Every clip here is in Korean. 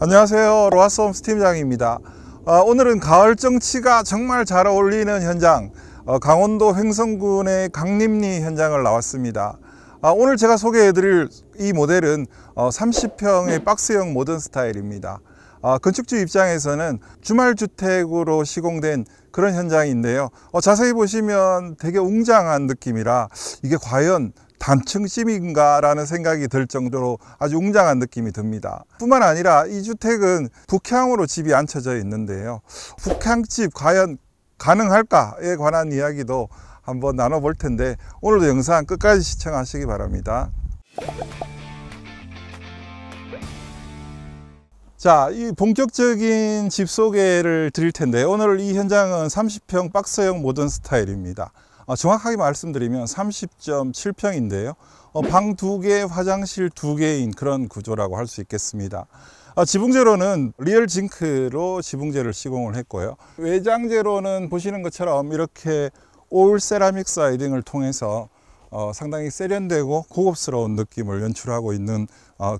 안녕하세요. 로아스홈스 팀장입니다. 오늘은 가을 정치가 정말 잘 어울리는 현장, 강원도 횡성군의 강림리 현장을 나왔습니다. 오늘 제가 소개해드릴 이 모델은 30평의 박스형 모던 스타일입니다. 건축주 입장에서는 주말주택으로 시공된 그런 현장인데요. 자세히 보시면 되게 웅장한 느낌이라 이게 과연 단층집인가 라는 생각이 들 정도로 아주 웅장한 느낌이 듭니다. 뿐만 아니라 이 주택은 북향으로 집이 앉혀져 있는데요. 북향집 과연 가능할까에 관한 이야기도 한번 나눠볼 텐데 오늘도 영상 끝까지 시청하시기 바랍니다. 자, 이 본격적인 집 소개를 드릴 텐데 오늘 이 현장은 30평 박스형 모던 스타일입니다. 정확하게 말씀드리면 30.7평인데요. 방 2개, 화장실 2개인 그런 구조라고 할 수 있겠습니다. 지붕재로는 리얼 징크로 지붕재를 시공을 했고요. 외장재로는 보시는 것처럼 이렇게 올 세라믹 사이딩을 통해서 상당히 세련되고 고급스러운 느낌을 연출하고 있는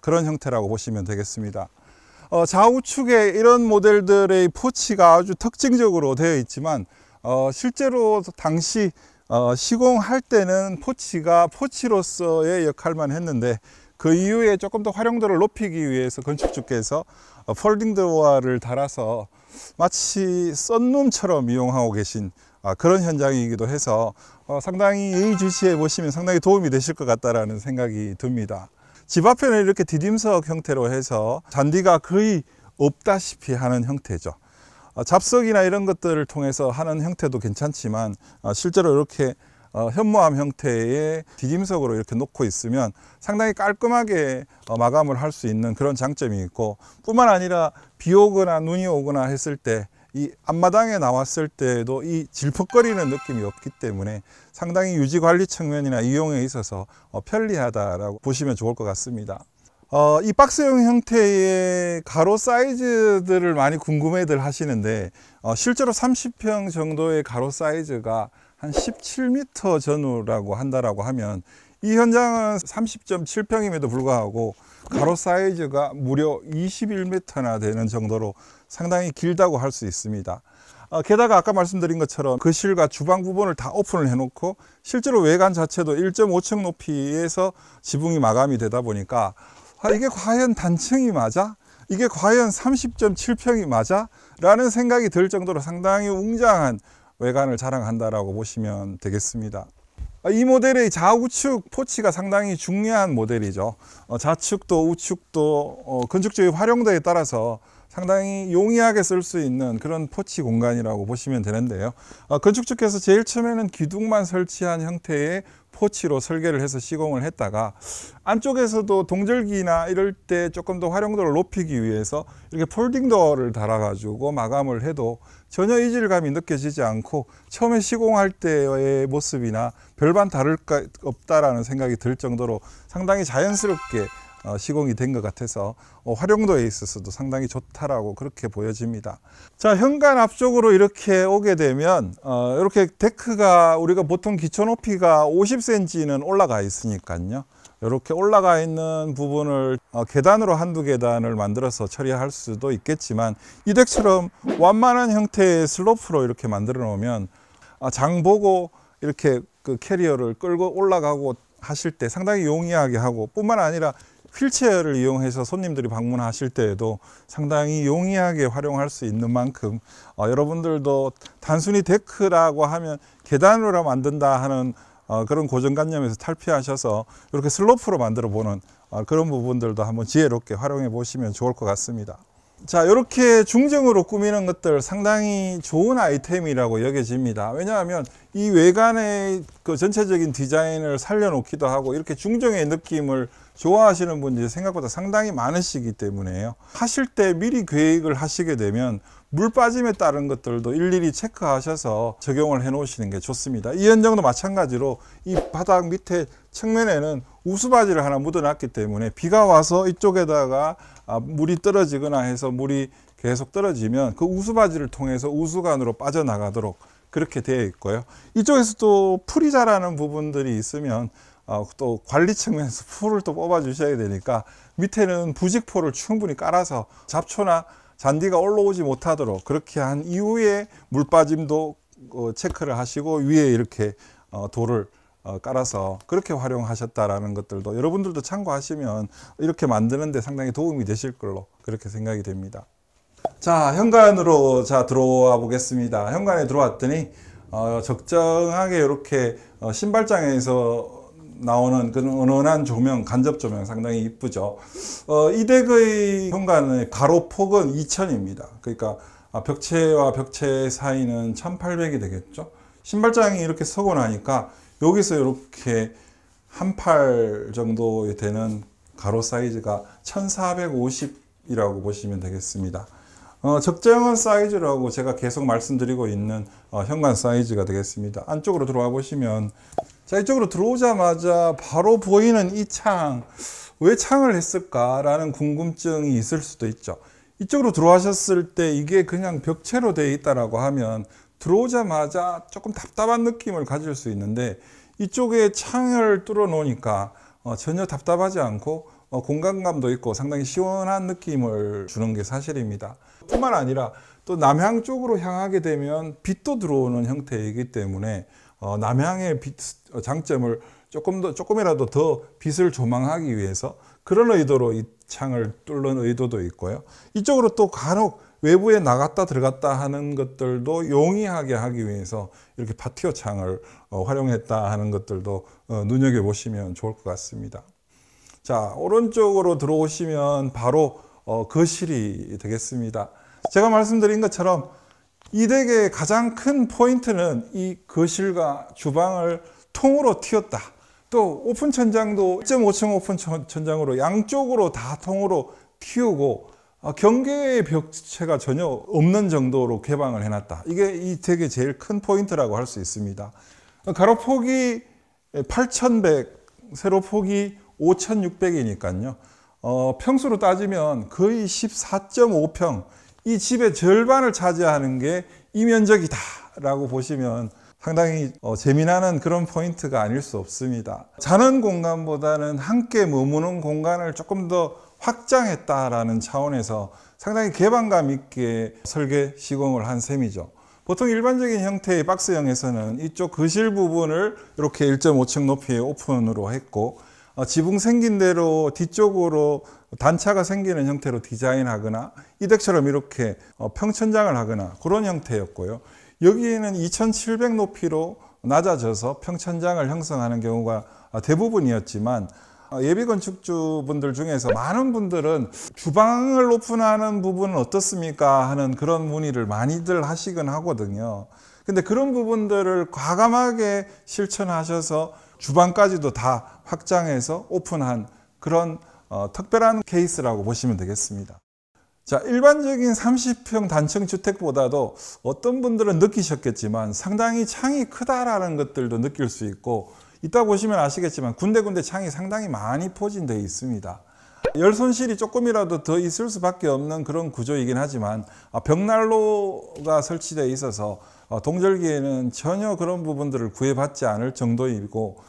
그런 형태라고 보시면 되겠습니다. 좌우측에 이런 모델들의 포치가 아주 특징적으로 되어 있지만 실제로 당시 시공할 때는 포치가 포치로서의 역할만 했는데 그 이후에 조금 더 활용도를 높이기 위해서 건축주께서 폴딩 도어를 달아서 마치 썬룸처럼 이용하고 계신 그런 현장이기도 해서 상당히 예의주시해 보시면 상당히 도움이 되실 것 같다라는 생각이 듭니다. 집 앞에는 이렇게 디딤석 형태로 해서 잔디가 거의 없다시피 하는 형태죠. 잡석이나 이런 것들을 통해서 하는 형태도 괜찮지만 실제로 이렇게 현무암 형태의 디딤석으로 이렇게 놓고 있으면 상당히 깔끔하게 마감을 할 수 있는 그런 장점이 있고, 뿐만 아니라 비 오거나 눈이 오거나 했을 때 이 앞마당에 나왔을 때도 이 질퍽거리는 느낌이 없기 때문에 상당히 유지관리 측면이나 이용에 있어서 편리하다라고 보시면 좋을 것 같습니다. 이 박스형 형태의 가로 사이즈들을 많이 궁금해들 하시는데 실제로 30평 정도의 가로 사이즈가 한 17m 전후라고 한다라고 하면 이 현장은 30.7평임에도 불구하고 가로 사이즈가 무려 21m나 되는 정도로 상당히 길다고 할 수 있습니다. 게다가 아까 말씀드린 것처럼 거실과 주방 부분을 다 오픈을 해놓고 실제로 외관 자체도 1.5층 높이에서 지붕이 마감이 되다 보니까 이게 과연 단층이 맞아? 이게 과연 30.7평이 맞아? 라는 생각이 들 정도로 상당히 웅장한 외관을 자랑한다라고 보시면 되겠습니다. 이 모델의 좌우측 포치가 상당히 중요한 모델이죠. 좌측도 우측도 건축적인 활용도에 따라서 상당히 용이하게 쓸 수 있는 그런 포치 공간이라고 보시면 되는데요. 건축주께서 제일 처음에는 기둥만 설치한 형태의 포치로 설계를 해서 시공을 했다가 안쪽에서도 동절기나 이럴 때 조금 더 활용도를 높이기 위해서 이렇게 폴딩 도어를 달아가지고 마감을 해도 전혀 이질감이 느껴지지 않고 처음에 시공할 때의 모습이나 별반 다를 거 없다라는 생각이 들 정도로 상당히 자연스럽게 시공이 된 것 같아서 활용도에 있어서도 상당히 좋다라고 그렇게 보여집니다. 자, 현관 앞쪽으로 이렇게 오게 되면 이렇게 데크가 우리가 보통 기초 높이가 50cm는 올라가 있으니까요. 이렇게 올라가 있는 부분을 계단으로 한두 계단을 만들어서 처리할 수도 있겠지만 이 덱처럼 완만한 형태의 슬로프로 이렇게 만들어 놓으면 장 보고 이렇게 그 캐리어를 끌고 올라가고 하실 때 상당히 용이하게 하고, 뿐만 아니라 휠체어를 이용해서 손님들이 방문하실 때에도 상당히 용이하게 활용할 수 있는 만큼 여러분들도 단순히 데크라고 하면 계단으로 만든다 하는 그런 고정관념에서 탈피하셔서 이렇게 슬로프로 만들어 보는 그런 부분들도 한번 지혜롭게 활용해 보시면 좋을 것 같습니다. 자, 이렇게 중정으로 꾸미는 것들 상당히 좋은 아이템이라고 여겨집니다. 왜냐하면 이 외관의 그 전체적인 디자인을 살려놓기도 하고 이렇게 중정의 느낌을 좋아하시는 분들이 생각보다 상당히 많으시기 때문에요. 하실 때 미리 계획을 하시게 되면 물 빠짐에 따른 것들도 일일이 체크하셔서 적용을 해 놓으시는 게 좋습니다. 이 현장도 마찬가지로 이 바닥 밑에 측면에는 우수바지를 하나 묻어 놨기 때문에 비가 와서 이쪽에다가 물이 떨어지거나 해서 물이 계속 떨어지면 그 우수바지를 통해서 우수관으로 빠져나가도록 그렇게 되어 있고요. 이쪽에서도 풀이 자라는 부분들이 있으면 또 관리 측면에서 풀을 또 뽑아 주셔야 되니까 밑에는 부직포를 충분히 깔아서 잡초나 잔디가 올라오지 못하도록 그렇게 한 이후에 물 빠짐도 체크를 하시고 위에 이렇게 돌을 깔아서 그렇게 활용하셨다라는 것들도 여러분들도 참고하시면 이렇게 만드는 데 상당히 도움이 되실 걸로 그렇게 생각이 됩니다. 자, 현관으로 들어와 보겠습니다. 현관에 들어왔더니 적정하게 이렇게 신발장에서 나오는 그런 은은한 조명, 간접 조명 상당히 이쁘죠. 이 댁의 현관의 가로폭은 2000입니다. 그러니까 벽체와 벽체 사이는 1800이 되겠죠. 신발장이 이렇게 서고 나니까 여기서 이렇게 한 팔 정도 되는 가로 사이즈가 1450이라고 보시면 되겠습니다. 적정한 사이즈라고 제가 계속 말씀드리고 있는 현관 사이즈가 되겠습니다. 안쪽으로 들어와 보시면, 자, 이쪽으로 들어오자마자 바로 보이는 이 창, 왜 창을 했을까라는 궁금증이 있을 수도 있죠. 이쪽으로 들어와셨을 때 이게 그냥 벽체로 되어 있다라고 하면 들어오자마자 조금 답답한 느낌을 가질 수 있는데, 이쪽에 창을 뚫어 놓으니까 전혀 답답하지 않고 공간감도 있고 상당히 시원한 느낌을 주는 게 사실입니다. 뿐만 아니라 또 남향 쪽으로 향하게 되면 빛도 들어오는 형태이기 때문에 남향의 빛 장점을 조금이라도 더 빛을 조망하기 위해서 그런 의도로 이 창을 뚫는 의도도 있고요. 이쪽으로 또 간혹 외부에 나갔다 들어갔다 하는 것들도 용이하게 하기 위해서 이렇게 파티오 창을 활용했다 하는 것들도 눈여겨보시면 좋을 것 같습니다. 자, 오른쪽으로 들어오시면 바로 거실이 되겠습니다. 제가 말씀드린 것처럼 이 댁의 가장 큰 포인트는 이 거실과 주방을 통으로 틔웠다. 또 오픈 천장도 1.5층 오픈 천장으로 양쪽으로 다 통으로 틔우고 경계의 벽체가 전혀 없는 정도로 개방을 해놨다. 이게 이 댁의 제일 큰 포인트라고 할 수 있습니다. 가로폭이 8100, 세로폭이 5600이니까요. 평수로 따지면 거의 14.5평, 이 집의 절반을 차지하는 게 이 면적이다 라고 보시면 상당히 재미나는 그런 포인트가 아닐 수 없습니다. 자는 공간보다는 함께 머무는 공간을 조금 더 확장했다라는 차원에서 상당히 개방감 있게 설계 시공을 한 셈이죠. 보통 일반적인 형태의 박스형에서는 이쪽 거실 부분을 이렇게 1.5층 높이의 오픈으로 했고, 지붕 생긴 대로 뒤쪽으로 단차가 생기는 형태로 디자인하거나 이 댁처럼 이렇게 평천장을 하거나 그런 형태였고요. 여기에는 2700 높이로 낮아져서 평천장을 형성하는 경우가 대부분이었지만, 예비 건축주분들 중에서 많은 분들은 주방을 오픈하는 부분은 어떻습니까 하는 그런 문의를 많이들 하시곤 하거든요. 근데 그런 부분들을 과감하게 실천하셔서 주방까지도 다 확장해서 오픈한 그런 특별한 케이스라고 보시면 되겠습니다. 자, 일반적인 30평 단층 주택보다도 어떤 분들은 느끼셨겠지만 상당히 창이 크다라는 것들도 느낄 수 있고, 이따 보시면 아시겠지만 군데군데 창이 상당히 많이 포진되어 있습니다. 열 손실이 조금이라도 더 있을 수밖에 없는 그런 구조이긴 하지만 벽난로가 설치되어 있어서 동절기에는 전혀 그런 부분들을 구애받지 않을 정도이고,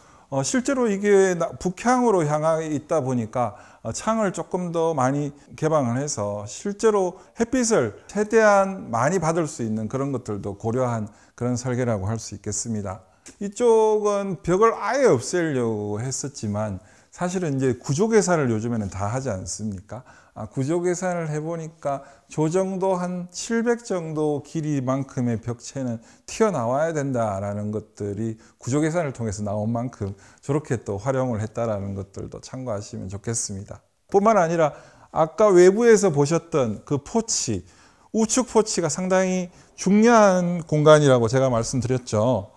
실제로 이게 북향으로 향해 있다 보니까 창을 조금 더 많이 개방을 해서 실제로 햇빛을 최대한 많이 받을 수 있는 그런 것들도 고려한 그런 설계라고 할 수 있겠습니다. 이쪽은 벽을 아예 없애려고 했었지만 사실은 이제 구조 계산을 요즘에는 다 하지 않습니까? 구조 계산을 해보니까 저 정도 한 700 정도 길이만큼의 벽체는 튀어나와야 된다라는 것들이 구조 계산을 통해서 나온 만큼 저렇게 또 활용을 했다라는 것들도 참고하시면 좋겠습니다. 뿐만 아니라 아까 외부에서 보셨던 그 포치, 우측 포치가 상당히 중요한 공간이라고 제가 말씀드렸죠.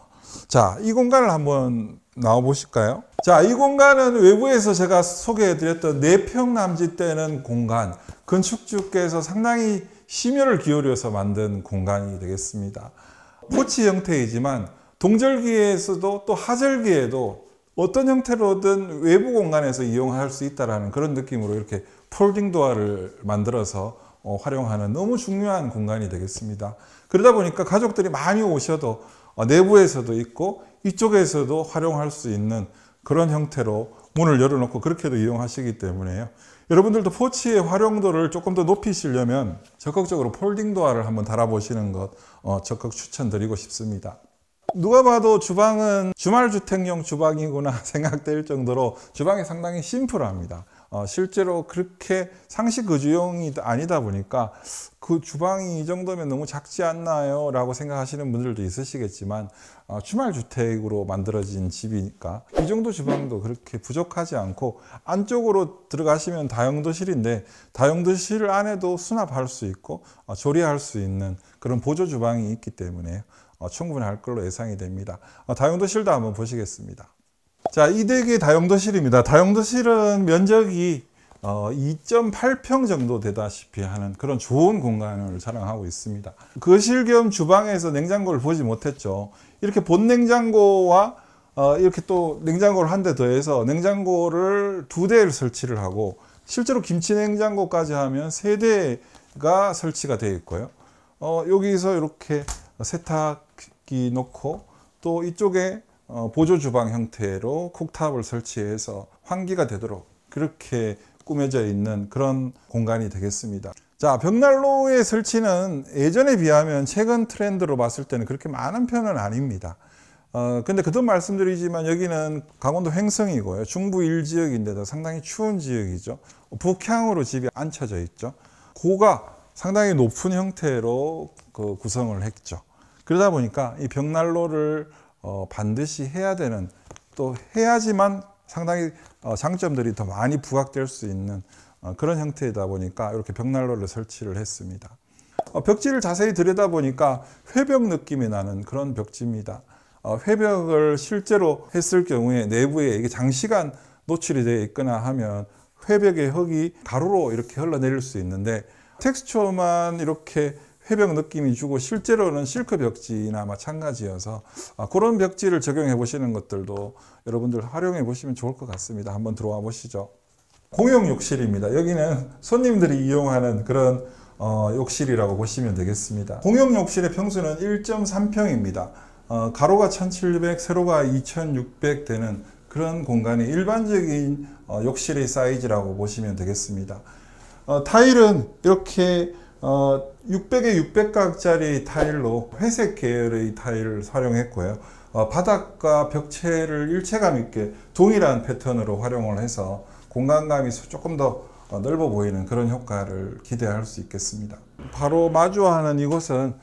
자, 이 공간을 한번 나와 보실까요? 자, 이 공간은 외부에서 제가 소개해 드렸던 4평 남짓되는 공간, 건축주께서 상당히 심혈을 기울여서 만든 공간이 되겠습니다. 포치 형태이지만 동절기에서도 또 하절기에도 어떤 형태로든 외부 공간에서 이용할 수 있다는 그런 느낌으로 이렇게 폴딩 도어를 만들어서 활용하는 너무 중요한 공간이 되겠습니다. 그러다 보니까 가족들이 많이 오셔도 내부에서도 있고 이쪽에서도 활용할 수 있는 그런 형태로 문을 열어놓고 그렇게도 이용하시기 때문에요. 여러분들도 포치의 활용도를 조금 더 높이시려면 적극적으로 폴딩 도어를 한번 달아보시는 것 적극 추천드리고 싶습니다. 누가 봐도 주방은 주말주택용 주방이구나 생각될 정도로 주방이 상당히 심플합니다. 실제로 그렇게 상시 거주용이 아니다 보니까 그 주방이 이 정도면 너무 작지 않나요? 라고 생각하시는 분들도 있으시겠지만 주말주택으로 만들어진 집이니까 이 정도 주방도 그렇게 부족하지 않고, 안쪽으로 들어가시면 다용도실인데 다용도실 안에도 수납할 수 있고 조리할 수 있는 그런 보조 주방이 있기 때문에 충분히 할 걸로 예상이 됩니다. 다용도실도 한번 보시겠습니다. 자, 이 댁의 다용도실입니다. 다용도실은 면적이 2.8평 정도 되다시피 하는 그런 좋은 공간을 자랑하고 있습니다. 거실 겸 주방에서 냉장고를 보지 못했죠. 이렇게 본 냉장고와 이렇게 또 냉장고를 한 대 더해서 냉장고를 2대를 설치를 하고, 실제로 김치 냉장고까지 하면 3대가 설치가 되어 있고요. 여기서 이렇게 세탁기 놓고 또 이쪽에 보조 주방 형태로 쿡탑을 설치해서 환기가 되도록 그렇게 꾸며져 있는 그런 공간이 되겠습니다. 자, 벽난로의 설치는 예전에 비하면 최근 트렌드로 봤을 때는 그렇게 많은 편은 아닙니다. 근데 거듭 말씀드리지만 여기는 강원도 횡성이고요. 중부 1지역인데도 상당히 추운 지역이죠. 북향으로 집이 앉혀져 있죠. 고가 상당히 높은 형태로 구성을 했죠. 그러다 보니까 이 벽난로를 반드시 해야 되는, 또 해야지만 상당히 장점들이 더 많이 부각될 수 있는 그런 형태이다 보니까 이렇게 벽난로를 설치를 했습니다. 벽지를 자세히 들여다보니까 회벽 느낌이 나는 그런 벽지입니다. 회벽을 실제로 했을 경우에 내부에 이게 장시간 노출이 되어 있거나 하면 회벽의 흙이 가루로 이렇게 흘러내릴 수 있는데, 텍스처만 이렇게 회벽 느낌이 주고 실제로는 실크 벽지나 마찬가지여서 그런 벽지를 적용해 보시는 것들도 여러분들 활용해 보시면 좋을 것 같습니다. 한번 들어와 보시죠. 공용 욕실입니다. 여기는 손님들이 이용하는 그런 욕실이라고 보시면 되겠습니다. 공용 욕실의 평수는 1.3평입니다. 가로가 1700, 세로가 2600 되는 그런 공간이 일반적인 욕실의 사이즈라고 보시면 되겠습니다. 타일은 이렇게 600에 600각짜리 타일로 회색 계열의 타일을 활용했고요. 바닥과 벽체를 일체감 있게 동일한 패턴으로 활용을 해서 공간감이 조금 더 넓어 보이는 그런 효과를 기대할 수 있겠습니다. 바로 마주하는 이곳은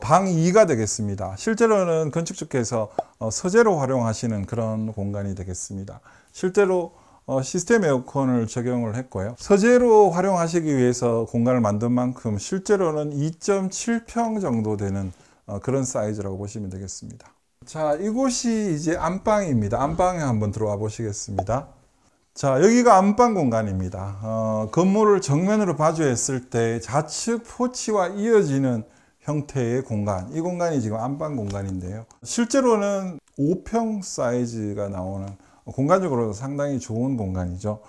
방 2가 되겠습니다. 실제로는 건축주께서 서재로 활용하시는 그런 공간이 되겠습니다. 실제로 시스템 에어컨을 적용을 했고요. 서재로 활용하시기 위해서 공간을 만든 만큼 실제로는 2.7평 정도 되는 그런 사이즈라고 보시면 되겠습니다. 자, 이곳이 이제 안방입니다. 안방에 한번 들어와 보시겠습니다. 자, 여기가 안방 공간입니다. 건물을 정면으로 마주했을 때 좌측 포치와 이어지는 형태의 공간, 이 공간이 지금 안방 공간인데요. 실제로는 5평 사이즈가 나오는 공간적으로 상당히 좋은 공간이죠.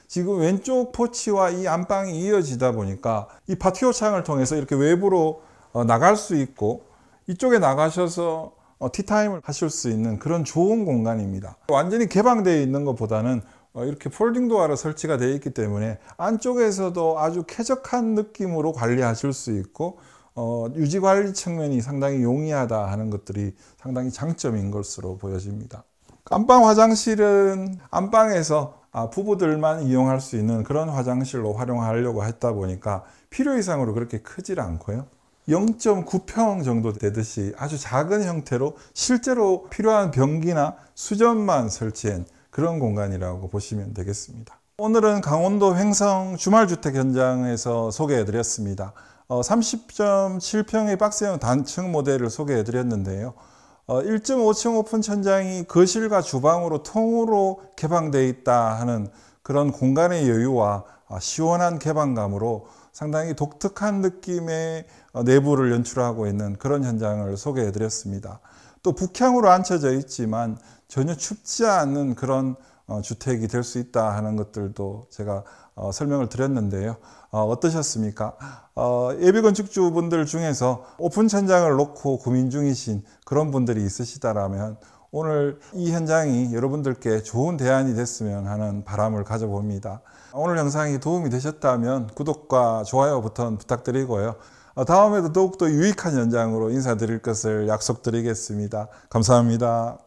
지금 왼쪽 포치와 이 안방이 이어지다 보니까 이 파티오 창을 통해서 이렇게 외부로 나갈 수 있고, 이쪽에 나가셔서 티타임을 하실 수 있는 그런 좋은 공간입니다. 완전히 개방되어 있는 것보다는 이렇게 폴딩 도어로 설치가 되어 있기 때문에 안쪽에서도 아주 쾌적한 느낌으로 관리하실 수 있고, 유지 관리 측면이 상당히 용이하다 하는 것들이 상당히 장점인 것으로 보여집니다. 안방 화장실은 안방에서 부부들만 이용할 수 있는 그런 화장실로 활용하려고 했다 보니까 필요 이상으로 그렇게 크질 않고요. 0.9평 정도 되듯이 아주 작은 형태로 실제로 필요한 변기나 수전만 설치한 그런 공간이라고 보시면 되겠습니다. 오늘은 강원도 횡성 주말주택 현장에서 소개해 드렸습니다. 30.7평의 박스형 단층 모델을 소개해 드렸는데요. 1.5층 오픈 천장이 거실과 주방으로 통으로 개방되어 있다 하는 그런 공간의 여유와 시원한 개방감으로 상당히 독특한 느낌의 내부를 연출하고 있는 그런 현장을 소개해 드렸습니다. 또 북향으로 앉혀져 있지만 전혀 춥지 않는 그런 주택이 될 수 있다 하는 것들도 제가 설명을 드렸는데요. 어떠셨습니까? 예비건축주분들 중에서 오픈 천장을 놓고 고민 중이신 그런 분들이 있으시다라면 오늘 이 현장이 여러분들께 좋은 대안이 됐으면 하는 바람을 가져봅니다. 오늘 영상이 도움이 되셨다면 구독과 좋아요 버튼 부탁드리고요. 다음에도 더욱더 유익한 현장으로 인사드릴 것을 약속드리겠습니다. 감사합니다.